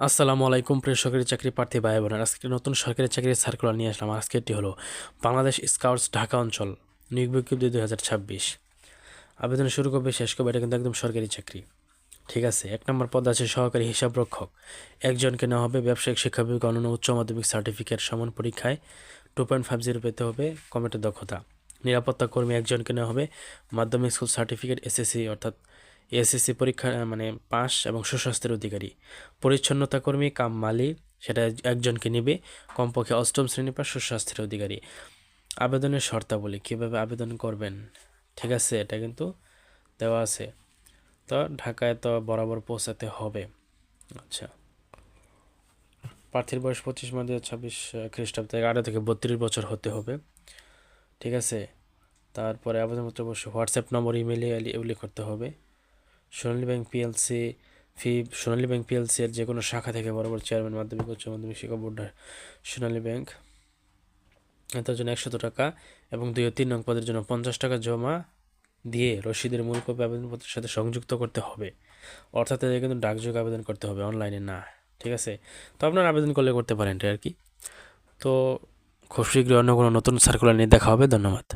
আসসালামু আলাইকুম প্রিয় সরকারি চাকরি প্রার্থী ভাই বোনেরা, আজকে একটি নতুন সরকারি চাকরির সার্কুলার নিয়ে আসলাম। আজকে এটি হলো বাংলাদেশ স্কাউটস ঢাকা অঞ্চল নিয়োগ বিজ্ঞপ্তি 2026। আবেদন শুরু করবে শেষ করবে, এটা কিন্তু একদম সরকারি চাকরি। ঠিক আছে, 1 নম্বর পদ আছে সহকারী হিসাব রক্ষক। একজনকে নেওয়া হবে। ব্যবসায়িক শিক্ষা বিভাগ অনন্য উচ্চ মাধ্যমিক সার্টিফিকেট সমান পরীক্ষায় 2.50 পেতে হবে। কম্পিউটার দক্ষতা। নিরাপত্তা কর্মী একজনকে নেওয়া হবে। মাধ্যমিক স্কুল সার্টিফিকেট এসএসসি অর্থাৎ এসএসসি পরীক্ষা মানে পাস এবং সুস্বাস্থ্যের অধিকারী। পরিচ্ছন্নতা কর্মী কাম মালি, সেটা একজনকে নেবে। কমপক্ষে 8ম শ্রেণী পাস, সুস্বাস্থ্যের অধিকারী। আবেদনের শর্তাবলী, কীভাবে আবেদন করবেন, ঠিক আছে, এটা কিন্তু দেওয়া আছে। তো ঢাকায় তো বরাবর পৌঁছাতে হবে। আচ্ছা, প্রার্থীর বয়স 25 মার্চ 2026 খ্রিস্টাব্দ থেকে 18 থেকে 32 বছর হতে হবে। ঠিক আছে, তারপরে আবেদনপত্র অবশ্যই হোয়াটসঅ্যাপ নম্বর, ইমেইলে উল্লেখ করতে হবে। সোনালী ব্যাংক পিএলসি সোনালী ব্যাংক পিএলসি এর যে কোনো শাখা থেকে বরাবর চেয়ারম্যান মাধ্যমিক উচ্চ মাধ্যমিক শিক্ষা বোর্ড সোনালী ব্যাংক, এটার জন্য 100 টাকা এবং 2 ও 3 নং পদের জন্য 50 টাকা জমা দিয়ে রসিদের মূল কপি আবেদনপত্রের সাথে সংযুক্ত করতে হবে। অর্থাৎ এদের কিন্তু ডাকযোগে আবেদন করতে হবে, অনলাইনে না। ঠিক আছে, তো আপনারা আবেদন করলে করতে পারেন এটা আর কি। তো খুব শীঘ্রই অন্য কোনো নতুন সার্কুলার নিয়ে দেখা হবে। ধন্যবাদ।